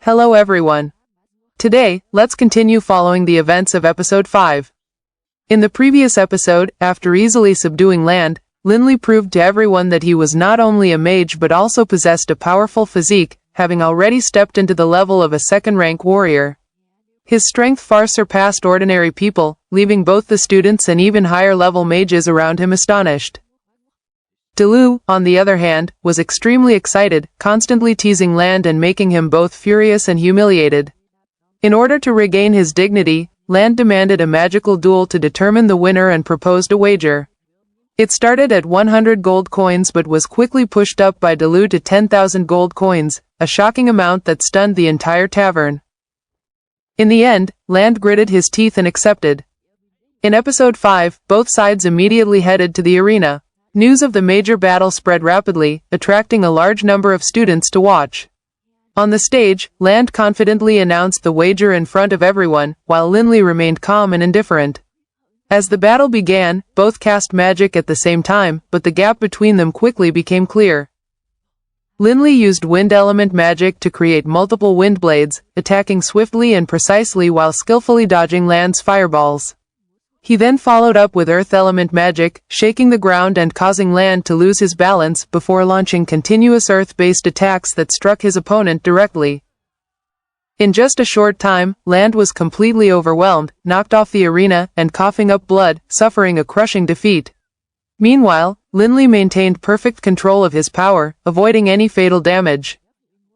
Hello everyone. Today, let's continue following the events of episode 5. In the previous episode, after easily subduing Land, Linley proved to everyone that he was not only a mage but also possessed a powerful physique, having already stepped into the level of a second-rank warrior. His strength far surpassed ordinary people, leaving both the students and even higher-level mages around him astonished. Delu, on the other hand, was extremely excited, constantly teasing Land and making him both furious and humiliated. In order to regain his dignity, Land demanded a magical duel to determine the winner and proposed a wager. It started at 100 gold coins but was quickly pushed up by Delu to 10,000 gold coins, a shocking amount that stunned the entire tavern. In the end, Land gritted his teeth and accepted. In episode 5, both sides immediately headed to the arena. News of the major battle spread rapidly, attracting a large number of students to watch. On the stage, Land confidently announced the wager in front of everyone, while Linley remained calm and indifferent. As the battle began, both cast magic at the same time, but the gap between them quickly became clear. Linley used wind element magic to create multiple wind blades, attacking swiftly and precisely while skillfully dodging Land's fireballs. He then followed up with earth element magic, shaking the ground and causing Land to lose his balance before launching continuous earth-based attacks that struck his opponent directly. In just a short time, Land was completely overwhelmed, knocked off the arena, and coughing up blood, suffering a crushing defeat. Meanwhile, Linley maintained perfect control of his power, avoiding any fatal damage.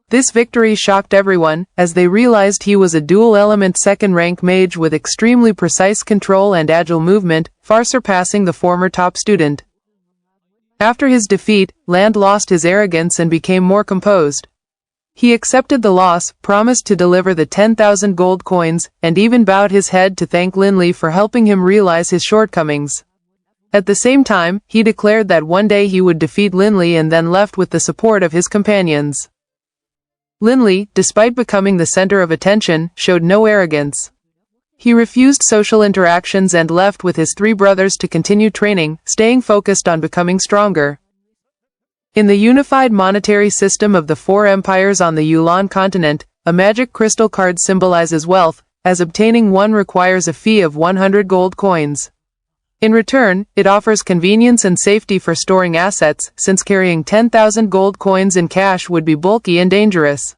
This victory shocked everyone, as they realized he was a dual-element second-rank mage with extremely precise control and agile movement, far surpassing the former top student. After his defeat, Land lost his arrogance and became more composed. He accepted the loss, promised to deliver the 10,000 gold coins, and even bowed his head to thank Linley for helping him realize his shortcomings. At the same time, he declared that one day he would defeat Linley and then left with the support of his companions. Linley, despite becoming the center of attention, showed no arrogance. He refused social interactions and left with his 3 brothers to continue training, staying focused on becoming stronger. In the unified monetary system of the 4 empires on the Yulan continent, a magic crystal card symbolizes wealth, as obtaining one requires a fee of 100 gold coins. In return, it offers convenience and safety for storing assets, since carrying 10,000 gold coins in cash would be bulky and dangerous.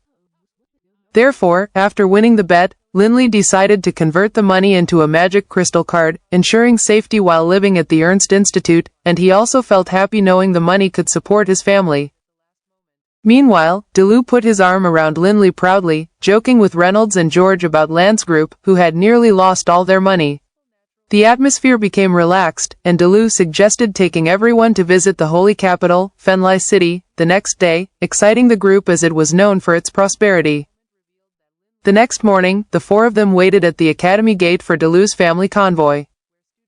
Therefore, after winning the bet, Linley decided to convert the money into a magic crystal card, ensuring safety while living at the Ernst Institute, and he also felt happy knowing the money could support his family. Meanwhile, Delu put his arm around Linley proudly, joking with Reynolds and George about Land's group, who had nearly lost all their money. The atmosphere became relaxed, and Delu suggested taking everyone to visit the holy capital, Fenlai city, the next day, exciting the group as it was known for its prosperity. The next morning, the 4 of them waited at the academy gate for Delu's family convoy.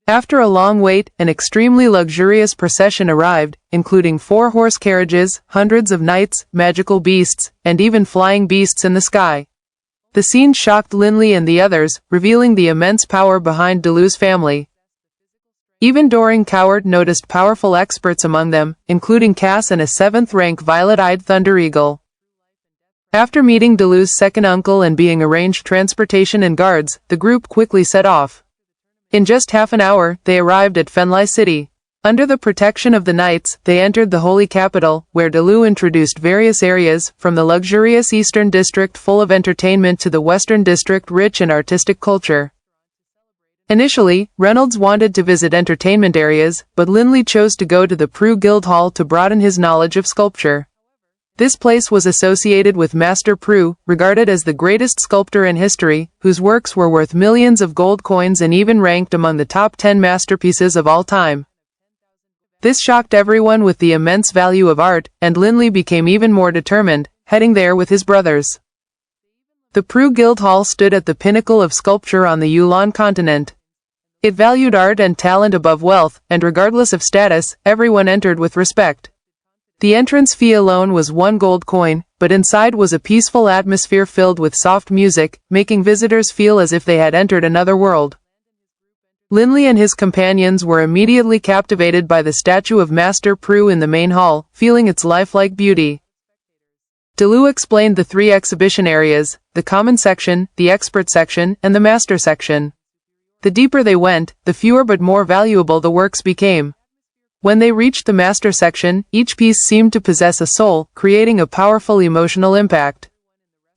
After a long wait, an extremely luxurious procession arrived, including 4 horse carriages, hundreds of knights, magical beasts, and even flying beasts in the sky. The scene shocked Linley and the others, revealing the immense power behind Delu's family. Even Doring Coward noticed powerful experts among them, including Cass and a 7th-rank violet-eyed Thunder Eagle. After meeting Delu's second uncle and being arranged transportation and guards, the group quickly set off. In just half an hour, they arrived at Fenlai city. Under the protection of the knights, they entered the holy capital, where Delu introduced various areas, from the luxurious eastern district full of entertainment to the western district rich in artistic culture. Initially, Reynolds wanted to visit entertainment areas, but Linley chose to go to the Pru Guild Hall to broaden his knowledge of sculpture. This place was associated with Master Pru, regarded as the greatest sculptor in history, whose works were worth millions of gold coins and even ranked among the top 10 masterpieces of all time. This shocked everyone with the immense value of art, and Linley became even more determined, heading there with his brothers. The Pru Guild Hall stood at the pinnacle of sculpture on the Yulan continent. It valued art and talent above wealth, and regardless of status, everyone entered with respect. The entrance fee alone was 1 gold coin, but inside was a peaceful atmosphere filled with soft music, making visitors feel as if they had entered another world. Linley and his companions were immediately captivated by the statue of Master Pru in the main hall, feeling its lifelike beauty. Delu explained the three exhibition areas, the common section, the expert section, and the master section. The deeper they went, the fewer but more valuable the works became. When they reached the master section, each piece seemed to possess a soul, creating a powerful emotional impact.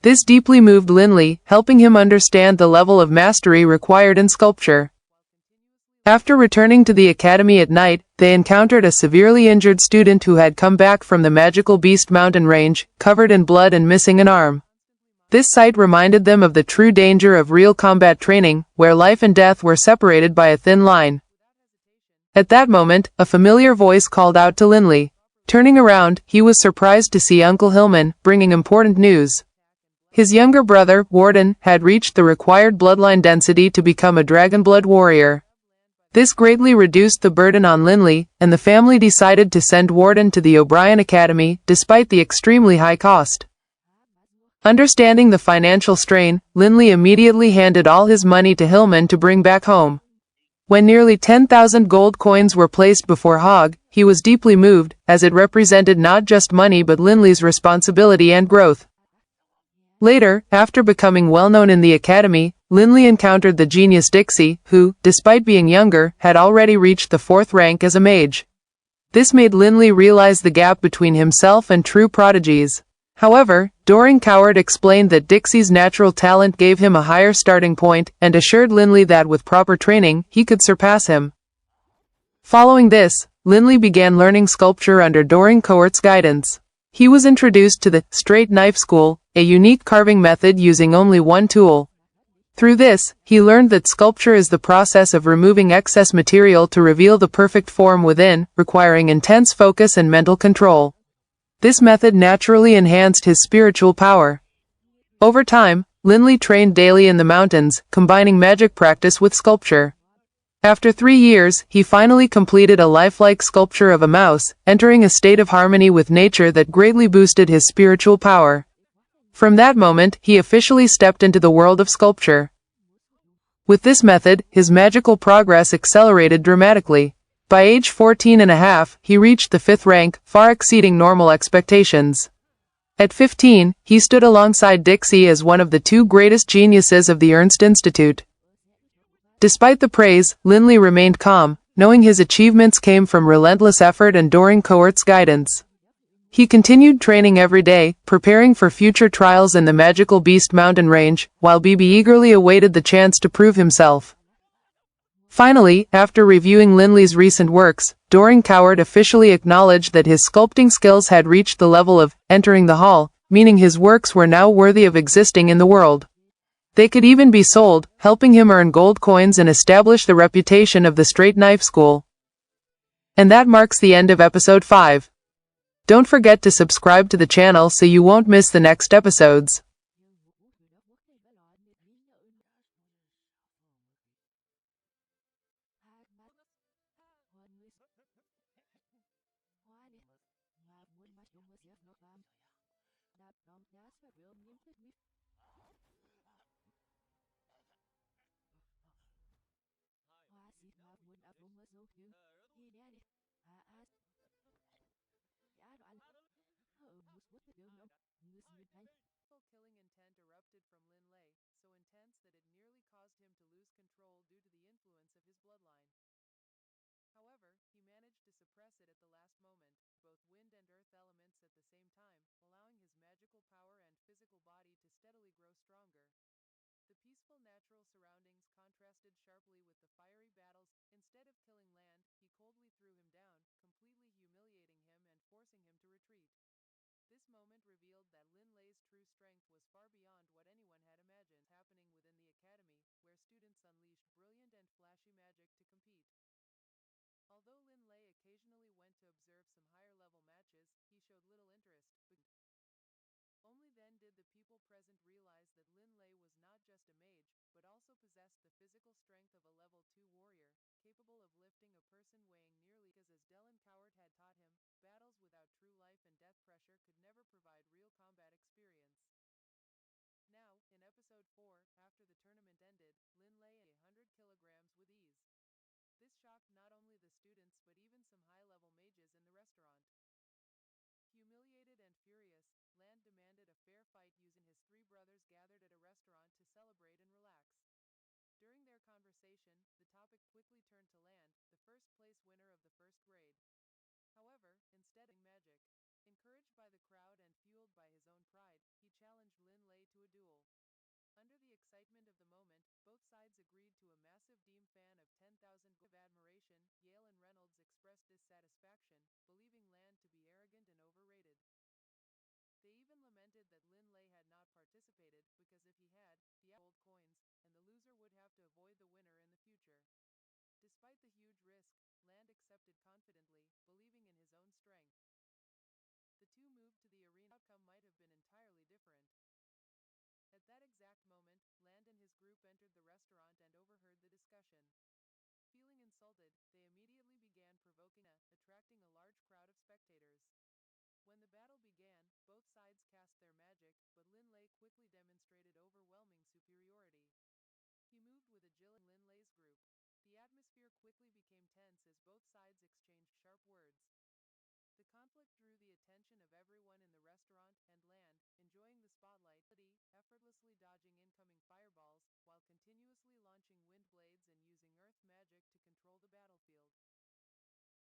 This deeply moved Linley, helping him understand the level of mastery required in sculpture. After returning to the academy at night, they encountered a severely injured student who had come back from the magical Beast Mountain range, covered in blood and missing an arm. This sight reminded them of the true danger of real combat training, where life and death were separated by a thin line. At that moment, a familiar voice called out to Linley. Turning around, he was surprised to see Uncle Hillman, bringing important news. His younger brother, Warden, had reached the required bloodline density to become a dragonblood warrior. This greatly reduced the burden on Linley, and the family decided to send Warden to the O'Brien Academy, despite the extremely high cost. Understanding the financial strain, Linley immediately handed all his money to Hillman to bring back home. When nearly 10,000 gold coins were placed before Hogg, he was deeply moved, as it represented not just money but Linley's responsibility and growth. Later, after becoming well-known in the academy, Linley encountered the genius Dixie, who, despite being younger, had already reached the 4th rank as a mage. This made Linley realize the gap between himself and true prodigies. However, Doring Coward explained that Dixie's natural talent gave him a higher starting point, and assured Linley that with proper training, he could surpass him. Following this, Linley began learning sculpture under Doring Coward's guidance. He was introduced to the straight knife school, a unique carving method using only one tool. Through this, he learned that sculpture is the process of removing excess material to reveal the perfect form within, requiring intense focus and mental control. This method naturally enhanced his spiritual power. Over time, Linley trained daily in the mountains, combining magic practice with sculpture. After 3 years, he finally completed a lifelike sculpture of a mouse, entering a state of harmony with nature that greatly boosted his spiritual power. From that moment, he officially stepped into the world of sculpture. With this method, his magical progress accelerated dramatically. By age 14 and a half, he reached the 5th rank, far exceeding normal expectations. At 15, he stood alongside Dixie as one of the 2 greatest geniuses of the Ernst Institute. Despite the praise, Linley remained calm, knowing his achievements came from relentless effort and Doring Coward's guidance. He continued training every day, preparing for future trials in the magical Beast Mountain range, while Bebe eagerly awaited the chance to prove himself. Finally, after reviewing Linley's recent works, Doring Coward officially acknowledged that his sculpting skills had reached the level of entering the hall, meaning his works were now worthy of existing in the world. They could even be sold, helping him earn gold coins and establish the reputation of the straight knife school. And that marks the end of episode 5. Don't forget to subscribe to the channel so you won't miss the next episodes. Killing intent erupted from Linley, so intense that it nearly caused him to lose control due to the influence of his bloodline. However, he managed to suppress it at the last moment, both wind and earth elements at the same time, allowing his magical power and physical body to steadily grow stronger. The peaceful natural surroundings contrasted sharply with the fiery battles. Instead of killing Land, he coldly threw him down, completely humiliating him and forcing him to retreat. This moment revealed that Linley's true strength was far beyond what anyone had imagined happening within the academy, where students unleashed brilliant and flashy magic to compete. Although Linley occasionally went to observe some higher-level matches, he showed little interest. Only then did the people present realize that Linley was not just a mage, but also possessed the physical strength of a level 2 warrior, capable of lifting a person weighing nearly as Doring Coward had taught him, battles without true life and death pressure could never provide real combat experience. Now, in episode 4, after the tournament ended, Linley ate 100 kilograms with ease. This shocked not only the students but even some high-level mages in the restaurant. Humiliated and furious, Land demanded fight using his three brothers gathered at a restaurant to celebrate and relax. During their conversation, the topic quickly turned to Land, the first place winner of the first grade. However, instead of magic, encouraged by the crowd and fueled by his own pride, he challenged Linley to a duel. Under the excitement of the moment, both sides agreed to a massive team fan of 10,000 of admiration. Yale and Reynolds expressed dissatisfaction, believing Land to be arrogant and overrated. They even lamented that Linley had not participated, because if he had, the gold coins, and the loser would have to avoid the winner in the future. Despite the huge risk, Land accepted confidently, believing in his own strength. The two moved to the arena. The outcome might have been entirely different. At that exact moment, Land and his group entered the restaurant and overheard the discussion. Feeling insulted, they immediately began provoking attracting a large crowd of spectators. When the battle began, both sides cast their magic, but Linley quickly demonstrated overwhelming superiority. He moved with agility in Linley's group. The atmosphere quickly became tense as both sides exchanged sharp words. The conflict drew the attention of everyone in the restaurant, and Land, enjoying the spotlight, effortlessly dodging incoming fireballs, while continuously launching wind blades and using earth magic to control the battlefield.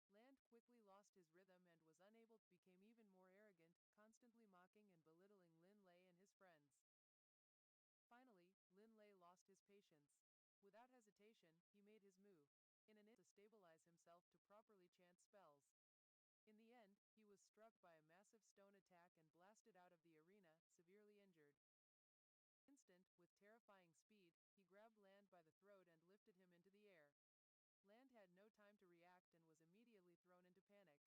Land quickly lost his rhythm and was unable to become even more arrogant, constantly mocking and belittling Linley and his friends. Finally, Linley lost his patience. Without hesitation, he made his move. In an instant to stabilize himself to properly chant spells. In the end, he was struck by a massive stone attack and blasted out of the arena, severely injured. Instant, with terrifying speed, he grabbed Land by the throat and lifted him into the air. Land had no time to react and was immediately thrown into panic.